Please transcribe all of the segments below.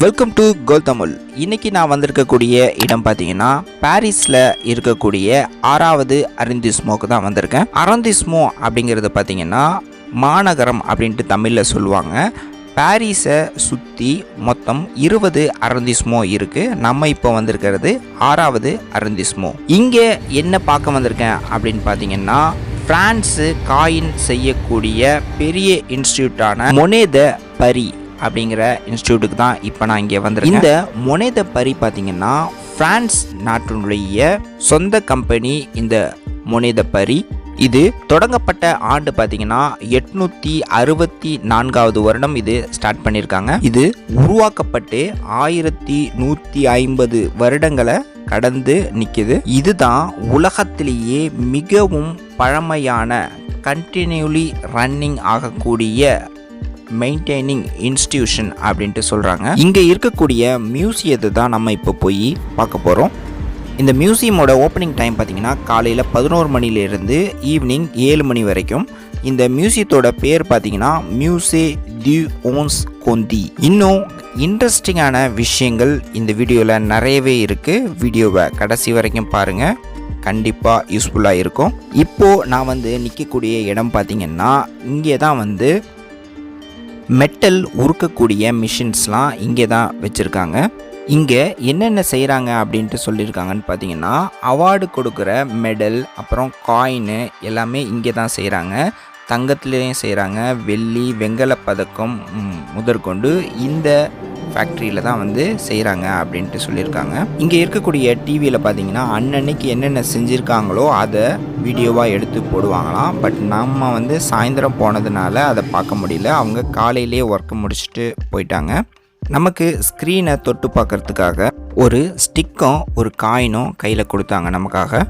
Welcome to கோல்தமிழ். இன்னைக்கு நான் வந்திருக்கக்கூடிய இடம் பார்த்தீங்கன்னா பாரிஸில் இருக்கக்கூடிய 6வது அரொண்டிஸ்மோக்கு தான் வந்திருக்கேன். அரொண்டிஸ்மோ அப்படிங்கிறது பார்த்தீங்கன்னா மாநகரம் அப்படின்ட்டு தமிழில் சொல்லுவாங்க. பாரிஸை சுற்றி மொத்தம் 20 அரொண்டிஸ்மோ இருக்குது. நம்ம இப்போ வந்திருக்கிறது 6வது அரொண்டிஸ்மோ. இங்கே என்ன பார்க்க வந்திருக்கேன் அப்படின்னு பார்த்தீங்கன்னா பிரான்ஸு காயின் செய்யக்கூடிய பெரிய இன்ஸ்டியூட்டான மொனே த பரி அப்படிங்கிற இன்ஸ்டியூட்டுக்கு தான் இப்போ நான் இங்கே வந்திருக்கேன். இந்த மொனே த பரி பார்த்தீங்கன்னா பிரான்ஸ் நாட்டினுடைய சொந்த கம்பெனி. இந்த மொனே த பரி இது தொடங்கப்பட்ட ஆண்டு பார்த்தீங்கன்னா 864வது வருடம் இது ஸ்டார்ட் பண்ணியிருக்காங்க. இது உருவாக்கப்பட்டு 1150 வருடங்களை கடந்து நிற்குது. இதுதான் உலகத்திலேயே மிகவும் பழமையான கண்டினியூலி ரன்னிங் ஆகக்கூடிய மெயின்டைனிங் இன்ஸ்டிடியூஷன் அப்படின்ட்டு சொல்கிறாங்க. இங்கே இருக்கக்கூடிய மியூசியத்தை தான் நம்ம இப்போ போய் பார்க்க போகிறோம். இந்த மியூசியமோட ஓப்பனிங் டைம் பார்த்தீங்கன்னா காலையில் 11 மணிலேருந்து ஈவினிங் 7 மணி வரைக்கும். இந்த மியூசியத்தோட பேர் பார்த்தீங்கன்னா மியூசே டி ஓன்ஸ் கொந்தி. இன்னும் இன்ட்ரெஸ்டிங்கான விஷயங்கள் இந்த வீடியோவில் நிறையவே இருக்குது. வீடியோவை கடைசி வரைக்கும் பாருங்கள், கண்டிப்பாக யூஸ்ஃபுல்லாக இருக்கும். இப்போது நான் நிற்கக்கூடிய இடம் பார்த்தீங்கன்னா இங்கே தான் மெட்டல் உருக்கக்கூடிய மிஷின்ஸ்லாம் இங்கே தான் வச்சுருக்காங்க. இங்கே என்னென்ன செய்கிறாங்க அப்படின்ட்டு சொல்லியிருக்காங்கன்னு பார்த்தீங்கன்னா அவார்டு கொடுக்குற மெடல் அப்புறம் காயினு எல்லாமே இங்கே தான் செய்கிறாங்க. தங்கத்துலேயும் செய்கிறாங்க, வெள்ளி வெண்கல பதக்கம் முதற்கொண்டு இந்த ஃபேக்ட்ரியில் தான் செய்கிறாங்க அப்படின்ட்டு சொல்லியிருக்காங்க. இங்கே இருக்கக்கூடிய டிவியில் பார்த்தீங்கன்னா அன்னன்னைக்கு என்னென்ன செஞ்சுருக்காங்களோ அதை வீடியோவாக எடுத்து போடுவாங்களாம். பட் நம்ம சாயந்தரம் போனதுனால அதை பார்க்க முடியல. அவங்க காலையிலே ஒர்க்கு முடிச்சுட்டு போயிட்டாங்க. நமக்கு ஸ்க்ரீனை தொட்டு பார்க்குறதுக்காக ஒரு ஸ்டிக்கும் ஒரு காயினும் கையில் கொடுத்தாங்க நமக்காக.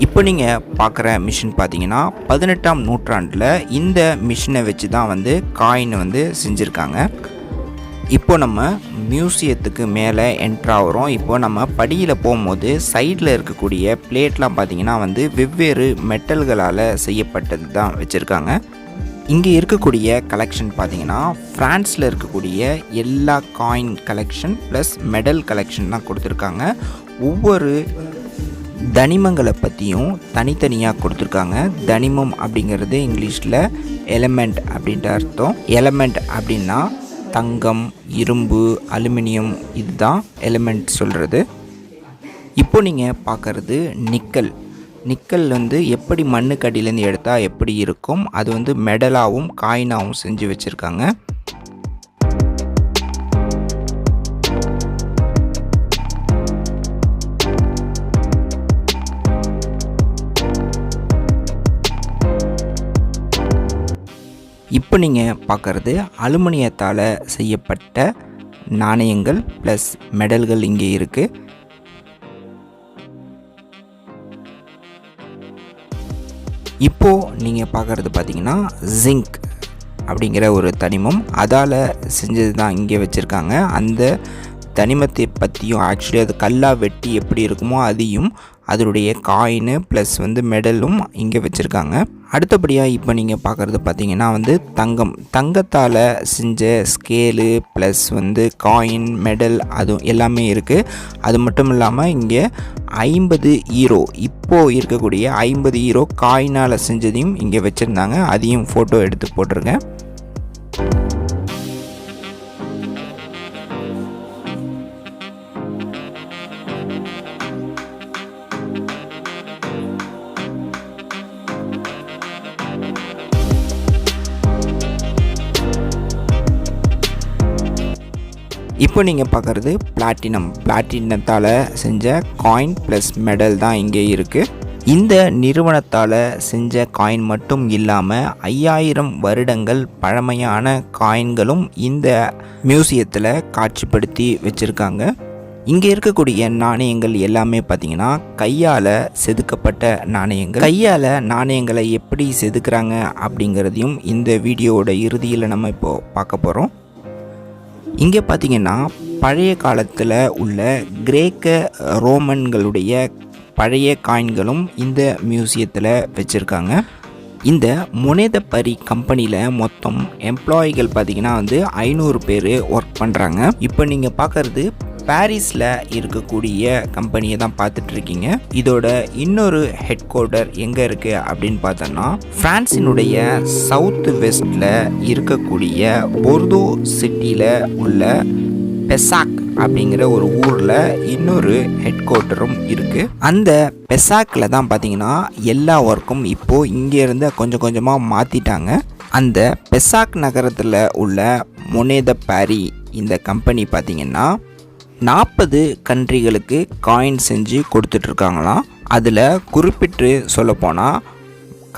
இப்போ நீங்கள் பார்க்குற மிஷின் பார்த்தீங்கன்னா 18ஆம் நூற்றாண்டில் இந்த மிஷினை வச்சு தான் காயின் செஞ்சுருக்காங்க. இப்போ நம்ம மியூசியத்துக்கு மேலே என்ட்ராகிறோம். இப்போ நம்ம படியில் போகும்போது சைடில் இருக்கக்கூடிய பிளேட்லாம் பார்த்தீங்கன்னா வெவ்வேறு மெட்டல்களால் செய்யப்பட்டது தான் வச்சுருக்காங்க. இங்கே இருக்கக்கூடிய கலெக்ஷன் பார்த்தீங்கன்னா ஃப்ரான்ஸில் இருக்கக்கூடிய எல்லா coin collection plus medal collection தான் கொடுத்துருக்காங்க. ஒவ்வொரு தனிமங்களை பற்றியும் தனித்தனியாக கொடுத்துருக்காங்க. தனிமம் அப்படிங்கிறது இங்கிலீஷில் எலமெண்ட் அப்படின்ட்டு அர்த்தம். எலமெண்ட் அப்படின்னா தங்கம், இரும்பு, அலுமினியம், இதுதான் எலமெண்ட் சொல்கிறது. இப்போ நீங்கள் பார்க்குறது நிக்கல். நிக்கல் எப்படி மண்ணுக்கடியிலேருந்து எடுத்தால் எப்படி இருக்கும், அது மெடலாகவும் காயினாகவும் செஞ்சு வச்சுருக்காங்க. இப்போ நீங்கள் பார்க்குறது அலுமினியத்தால் செய்யப்பட்ட நாணயங்கள் ப்ளஸ் மெடல்கள் இங்கே இருக்குது. இப்போது நீங்கள் பார்க்குறது பார்த்தீங்கன்னா ஜிங்க் அப்படிங்கிற ஒரு தனிமம், அதால் செஞ்சது தான் இங்கே வச்சுருக்காங்க. அந்த தனிமத்தை பற்றியும் ஆக்சுவலி அது கல்லாக வெட்டி எப்படி இருக்குமோ அதையும் அதனுடைய காயினு ப்ளஸ் மெடலும் இங்கே வச்சுருக்காங்க. அடுத்தபடியாக இப்போ நீங்கள் பார்க்குறது பார்த்தீங்கன்னா தங்கம். தங்கத்தால் செஞ்ச ஸ்கேலு ப்ளஸ் காயின், மெடல் அதுவும் எல்லாமே இருக்குது. அது மட்டும் இல்லாமல் இங்கே 50 ஈரோ, இப்போது இருக்கக்கூடிய 50 ஈரோ காயினால் செஞ்சதையும் இங்கே வச்சுருந்தாங்க. அதையும் ஃபோட்டோ எடுத்து போட்டிருக்கேன். இப்போ நீங்கள் பார்க்குறது பிளாட்டினத்தால் செஞ்ச காயின் ப்ளஸ் மெடல் தான் இங்கே இருக்குது. இந்த நிறுவனத்தால் செஞ்ச காயின் மட்டும் இல்லாமல் 5000 வருடங்கள் பழமையான காயின்களும் இந்த மியூசியத்தில் காட்சிப்படுத்தி வச்சுருக்காங்க. இங்கே இருக்கக்கூடிய நாணயங்கள் எல்லாமே பார்த்திங்கன்னா கையால் செதுக்கப்பட்ட நாணயங்கள். கையால் நாணயங்களை எப்படி செதுக்குறாங்க அப்படிங்கிறதையும் இந்த வீடியோவோட இறுதியில் நம்ம இப்போது பார்க்க போகிறோம். இங்கே பார்த்திங்கன்னா பழைய காலத்தில் உள்ள கிரேக்க ரோமன்களுடைய பழைய காயின்களும் இந்த மியூசியத்தில் வச்சுருக்காங்க. இந்த முனேதப்பரி கம்பெனியில் மொத்தம் எம்ப்ளாயிகள் பார்த்திங்கன்னா வந்து 500 பேர் ஒர்க் பண்ணுறாங்க. இப்போ நீங்கள் பார்க்குறது பாரிஸில் இருக்கக்கூடிய கம்பெனியை தான் பார்த்துட்ருக்கீங்க. இதோட இன்னொரு ஹெட் குவார்ட்டர் எங்கே இருக்குது அப்படின்னு பார்த்தோன்னா ஃப்ரான்ஸினுடைய சவுத் வெஸ்டில் இருக்கக்கூடிய போர்தோ சிட்டியில் உள்ள பெசாக் அப்படிங்கிற ஒரு ஊரில் இன்னொரு ஹெட் குவார்ட்டரும் இருக்குது. அந்த பெசாக்கில் தான் பார்த்தீங்கன்னா எல்லா ஒர்க்கும் இப்போது இங்கேருந்து கொஞ்சம் கொஞ்சமாக மாற்றிட்டாங்க. அந்த பெசாக் நகரத்தில் உள்ள முனேதப்பரி இந்த கம்பெனி பார்த்திங்கன்னா 40 கண்ட்ரிகளுக்கு காயின் செஞ்சு கொடுத்துட்ருக்காங்களாம். அதில் குறிப்பிட்டு சொல்லப்போனால்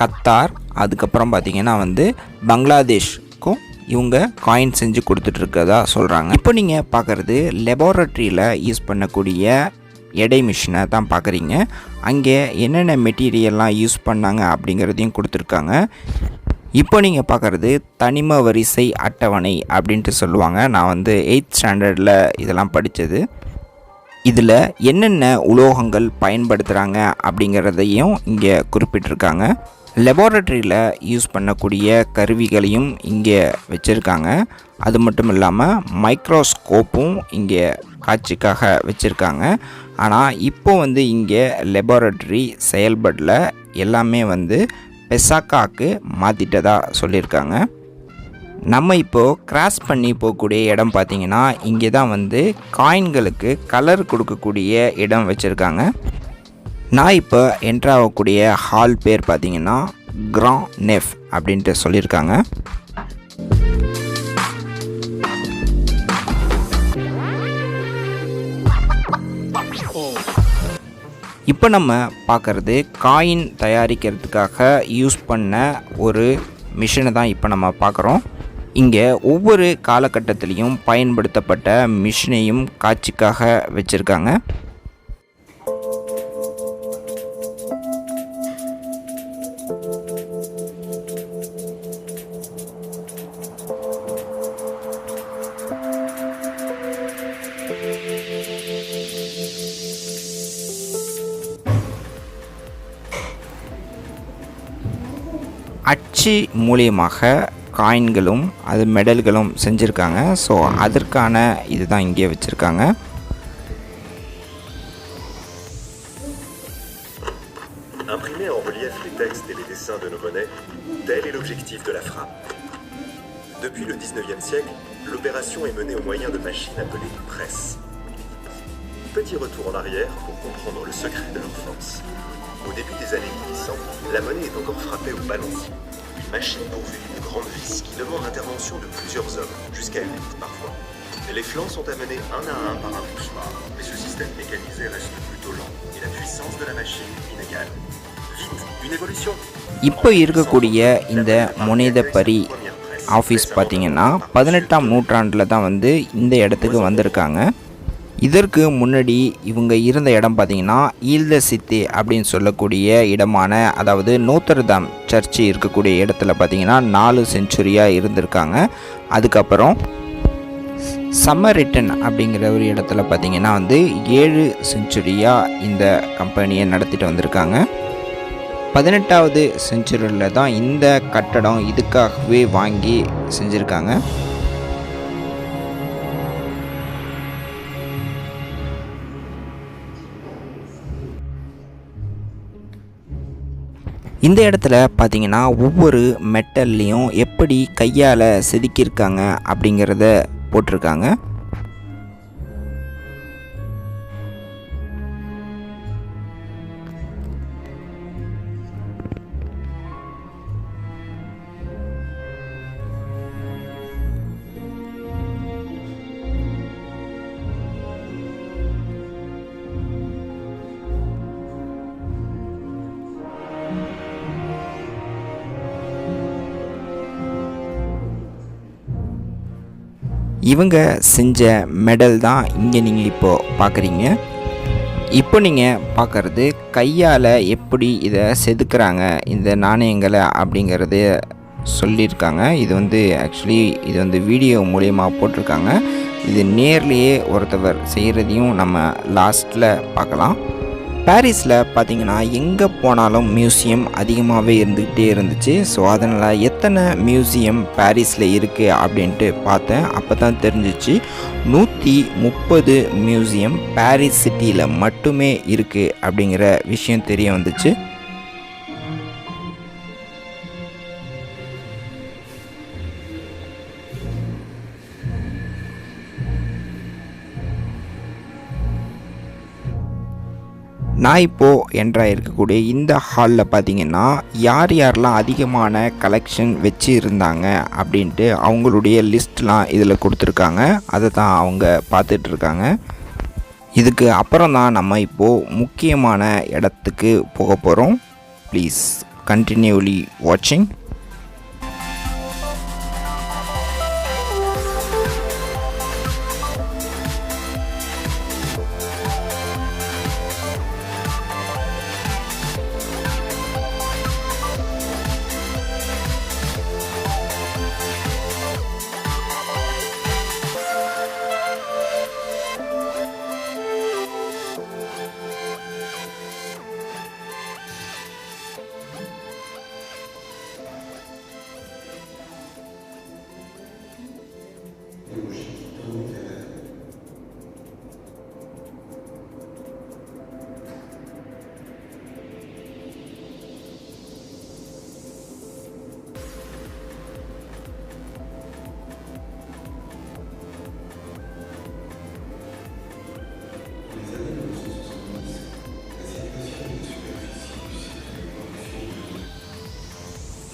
கத்தார், அதுக்கப்புறம் பார்த்திங்கன்னா வந்து பங்களாதேஷ்க்கும் இவங்க காயின் செஞ்சு கொடுத்துட்ருக்கதா சொல்கிறாங்க. இப்போ நீங்கள் பார்க்குறது லெபார்ட்ரியில் யூஸ் பண்ணக்கூடிய எடை மிஷினை தான் பார்க்குறீங்க. அங்கே என்னென்ன மெட்டீரியல்லாம் யூஸ் பண்ணாங்க அப்படிங்கிறதையும் கொடுத்துருக்காங்க. இப்போ நீங்கள் பார்க்குறது தனிம வரிசை அட்டவணை அப்படின்ட்டு சொல்லுவாங்க. நான் வந்து 8th ஸ்டாண்டர்டில் இதெல்லாம் படித்தது. இதில் என்னென்ன உலோகங்கள் பயன்படுத்துகிறாங்க அப்படிங்கிறதையும் இங்கே குறிப்பிட்டிருக்காங்க. லெபார்ட்ரியில் யூஸ் பண்ணக்கூடிய கருவிகளையும் இங்கே வச்சுருக்காங்க. அது மட்டும் இல்லாமல் மைக்ரோஸ்கோப்பும் இங்கே காட்சிக்காக வச்சுருக்காங்க. ஆனால் இப்போ வந்து இங்கே லெபார்ட்ரி செயல்படல, எல்லாமே வந்து பெசாக்காக்கு மாற்றிட்டதா சொல்லியிருக்காங்க. நம்ம இப்போது கிராஸ் பண்ணி போகக்கூடிய இடம் பார்த்திங்கன்னா இங்கே தான் வந்து காயின்களுக்கு கலர் கொடுக்கக்கூடிய இடம் வச்சுருக்காங்க. நான் இப்போ என்ட்ராகக்கூடிய ஹால் பேர் பார்த்திங்கன்னா கிராண்ட் நெஃப் அப்படின்ட்டு சொல்லியிருக்காங்க. இப்போ நம்ம பார்க்குறது காயின் தயாரிக்கிறதுக்காக யூஸ் பண்ண ஒரு மிஷினை தான் இப்போ நம்ம பார்க்குறோம். இங்கே ஒவ்வொரு காலகட்டத்திலையும் பயன்படுத்தப்பட்ட மிஷினையும் காட்சிக்காக வச்சுருக்காங்க. அச்சு மூலியமாக காயின்களும் அது மெடல்களும் செஞ்சுருக்காங்க. ஸோ அதற்கான இதுதான் இங்கே வச்சுருக்காங்க. Imprimer en relief les textes et les dessins de nos monnaies, tel est l'objectif de la frappe. Depuis le 19e siècle, l'opération est menée au moyen de machines appelées presses. Petit retour en arrière pour comprendre le secret de leur force. Au début des années 1800, la monnaie est encore frappée au balancier, une machine pourvue d'une grande vis qui demande l'intervention de plusieurs hommes, jusqu'à 8 parfois. Les flancs sont amenés un à un par un poussoir, mais ce système mécanisé reste plutôt lent et la puissance de la machine inégale. Vite, une évolution. இப்போ இருக்கக்கூடிய இந்த முனேதப்பரி office பார்த்திங்கன்னா 18ஆம் நூற்றாண்டில் தான் வந்து இந்த இடத்துக்கு வந்திருக்காங்க. இதற்கு முன்னாடி இவங்க இருந்த இடம் பார்த்திங்கன்னா ஈல்த சித்தி அப்படின்னு சொல்லக்கூடிய இடமான, அதாவது நோத்தர்தாம் சர்ச்சு இருக்கக்கூடிய இடத்துல பார்த்திங்கன்னா 4 செஞ்சுரியாக இருந்திருக்காங்க. அதுக்கப்புறம் சம்மரிட்டன் அப்படிங்கிற ஒரு இடத்துல பார்த்திங்கன்னா வந்து 7 செஞ்சுரியாக இந்த கம்பெனியை நடத்திட்டு வந்திருக்காங்க. 18வது செஞ்சுரியில் தான் இந்த கட்டடம் இதுக்காகவே வாங்கி செஞ்சுருக்காங்க. இந்த இடத்துல பார்த்தீங்கன்னா ஒவ்வொரு மெட்டல்லையும் எப்படி கையால் செதுக்கியிருக்காங்க அப்படிங்கிறத போட்டிருக்காங்க. இவங்க செஞ்ச மெடல் தான் இங்கே நீங்கள் இப்போது பார்க்குறீங்க. இப்போ நீங்கள் பார்க்குறது கையால் எப்படி இதை செதுக்குறாங்க இந்த நாணயங்களை அப்படிங்கிறது சொல்லியிருக்காங்க. இது வந்து ஆக்சுவலி இது வந்து வீடியோ மூலயமா போட்டிருக்காங்க. இது நேர்லேயே ஒருத்தவர் செய்கிறதையும் நம்ம லாஸ்ட்டில் பார்க்கலாம். பாரிஸில் பார்த்தீங்கன்னா எங்கே போனாலும் மியூசியம் அதிகமாகவே இருந்துக்கிட்டே இருந்துச்சு. ஸோ அதனால் எத்தனை மியூசியம் பாரிஸில் இருக்குது அப்படின்ட்டு பார்த்தேன். அப்போ தான் தெரிஞ்சிச்சு 130 மியூசியம் பாரிஸ் சிட்டியில் மட்டுமே இருக்குது அப்படிங்கிற விஷயம் தெரிய வந்துச்சு. நான் இப்போது என்ட்ராக இருக்கக்கூடிய இந்த ஹாலில் பார்த்தீங்கன்னா யாரெல்லாம் அதிகமான கலெக்ஷன் வச்சு இருந்தாங்க அப்படின்ட்டு அவங்களுடைய லிஸ்ட்லாம் இதில் கொடுத்துருக்காங்க. அதை தான் அவங்க பார்த்துட்ருக்காங்க. இதுக்கு அப்புறம் தான் நம்ம இப்போது முக்கியமான இடத்துக்கு போக போகிறோம். ப்ளீஸ் கண்டினியூலி வாட்சிங்.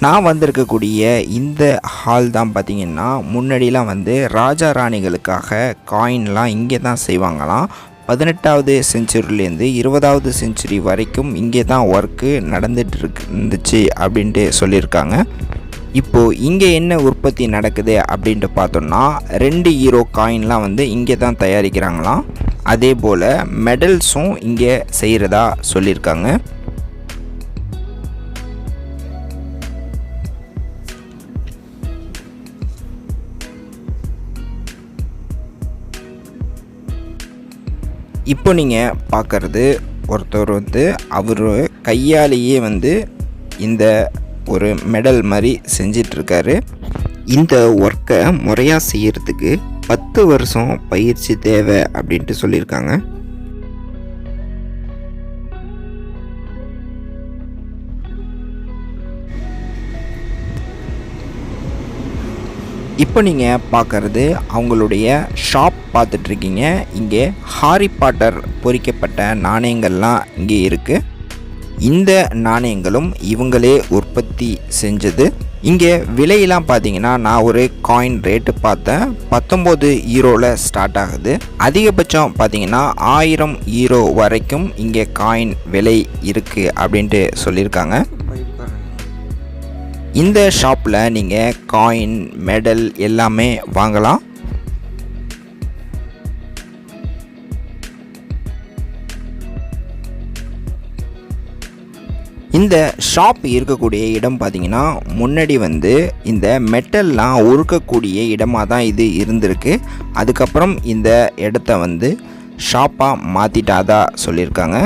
நான் வந்திருக்கக்கூடிய இந்த ஹால் தான் பார்த்திங்கன்னா முன்னாடிலாம் வந்து ராஜா ராணிகளுக்காக காயின்லாம் இங்கே தான் செய்வாங்களாம். 18வது செஞ்சுரிலேருந்து 20வது செஞ்சுரி வரைக்கும் இங்கே தான் ஒர்க்கு நடந்துட்டு இருந்துச்சு அப்படின்ட்டு சொல்லியிருக்காங்க. இப்போது இங்கே என்ன உற்பத்தி நடக்குது அப்படின்ட்டு பார்த்தோம்னா 2 யூரோ காயின்லாம் வந்து இங்கே தான் தயாரிக்கிறாங்களாம். அதே போல் மெடல்ஸும் இங்கே செய்கிறதா சொல்லியிருக்காங்க. இப்போ நீங்கள் பார்க்குறது ஒருத்தர் வந்து அவர் கையாலேயே வந்து இந்த ஒரு மெடல் மாதிரி செஞ்சிட்ருக்காரு. இந்த ஒர்க்கை முறையாக செய்கிறதுக்கு 10 வருஷம் பயிற்சி தேவை அப்படின்ட்டு சொல்லியிருக்காங்க. இப்போ நீங்கள் பார்க்குறது அவங்களுடைய ஷாப் பார்த்துட்ருக்கீங்க. இங்கே ஹாரி பாட்டர் பொறிக்கப்பட்ட நாணயங்கள்லாம் இங்கே இருக்குது. இந்த நாணயங்களும் இவங்களே உற்பத்தி செஞ்சது. இங்கே விலையெல்லாம் பார்த்தீங்கன்னா நான் ஒரு காயின் ரேட்டு பார்த்தேன். 19 யூரோவில் ஸ்டார்ட் ஆகுது. அதிகபட்சம் பார்த்தீங்கன்னா 1000 யூரோ வரைக்கும் இங்கே காயின் விலை இருக்குது அப்படின்ட்டு சொல்லியிருக்காங்க. இந்த ஷாப்பில் நீங்கள் காயின் மெடல் எல்லாமே வாங்கலாம். இந்த ஷாப் இருக்கக்கூடிய இடம் பார்த்திங்கன்னா முன்னாடி வந்து இந்த மெட்டல்லாம் உருக்கக்கூடிய இடமாக தான் இது இருந்திருக்கு. அதுக்கப்புறம் இந்த இடத்த வந்து ஷாப்பாக மாற்றிட்டாதா சொல்லியிருக்காங்க.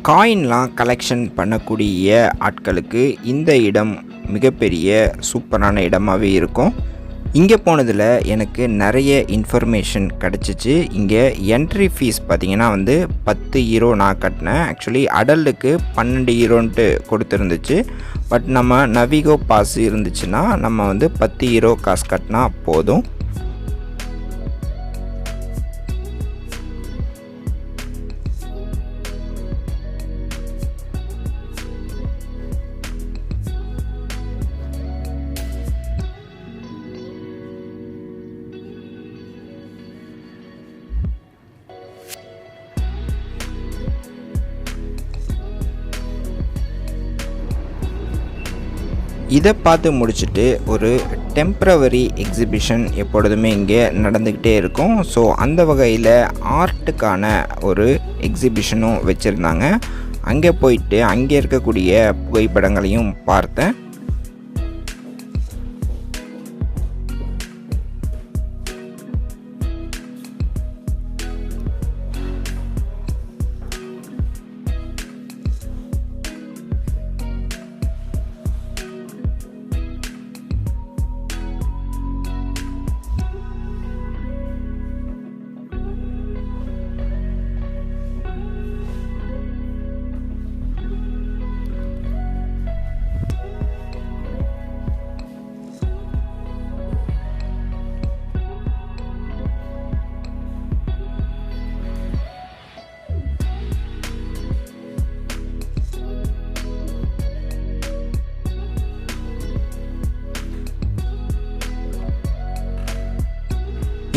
காயின்லாம் கலெக்ஷன் பண்ணக்கூடிய ஆட்களுக்கு இந்த இடம் மிகப்பெரிய சூப்பரான இடமாகவே இருக்கும். இங்கே போனதில் எனக்கு நிறைய இன்ஃபர்மேஷன் கிடச்சிச்சு. இங்கே என்ட்ரி ஃபீஸ் பார்த்திங்கன்னா வந்து 10 யூரோ நான் கட்டினேன். ஆக்சுவலி அடல்ட்டுக்கு 12 யூரோன்ட்டு கொடுத்துருந்துச்சு. பட் நம்ம நவிகோ பாஸ் இருந்துச்சுன்னா நம்ம வந்து 10 யூரோ காசு கட்டினா போதும். இதை பார்த்து முடிச்சுட்டு ஒரு டெம்ப்ரவரி எக்ஸிபிஷன் எப்பொழுதுமே இங்கே நடந்துக்கிட்டே இருக்கும். ஸோ அந்த வகையில் ஆர்ட்டுக்கான ஒரு எக்ஸிபிஷனும் வச்சுருந்தாங்க. அங்கே போயிட்டு அங்கே இருக்கக்கூடிய புகைப்படங்களையும் பார்த்தேன்.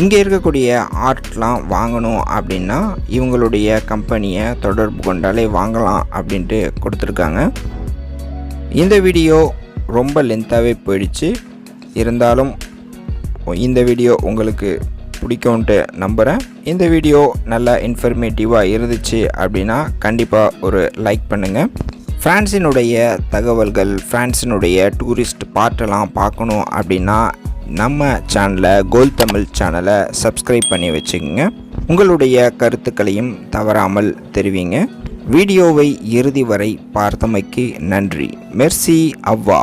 இங்கே இருக்கக்கூடிய ஆர்ட்லாம் வாங்கணும் அப்படின்னா இவங்களுடைய கம்பெனியை தொடர்பு கொண்டாலே வாங்கலாம் அப்படின்ட்டு கொடுத்துருக்காங்க. இந்த வீடியோ ரொம்ப லென்த்தாகவே போயிடுச்சு. இருந்தாலும் இந்த வீடியோ உங்களுக்கு பிடிக்கும்ன்ட்டு நம்புகிறேன். இந்த வீடியோ நல்லா இன்ஃபர்மேட்டிவாக இருந்துச்சு அப்படின்னா கண்டிப்பாக ஒரு லைக் பண்ணுங்கள். ஃப்ரான்ஸினுடைய தகவல்கள், ஃப்ரான்ஸினுடைய டூரிஸ்ட் பார்ட்டெல்லாம் பார்க்கணும் அப்படின்னா நம்ம சேனலை கோல் தமிழ் சேனலை சப்ஸ்கிரைப் பண்ணி வச்சுக்கோங்க. உங்களுடைய கருத்துக்களையும் தவறாமல் தெரிவிங்க. வீடியோவை இறுதி வரை பார்த்தமைக்கு நன்றி. மெர்சி அவ்வா.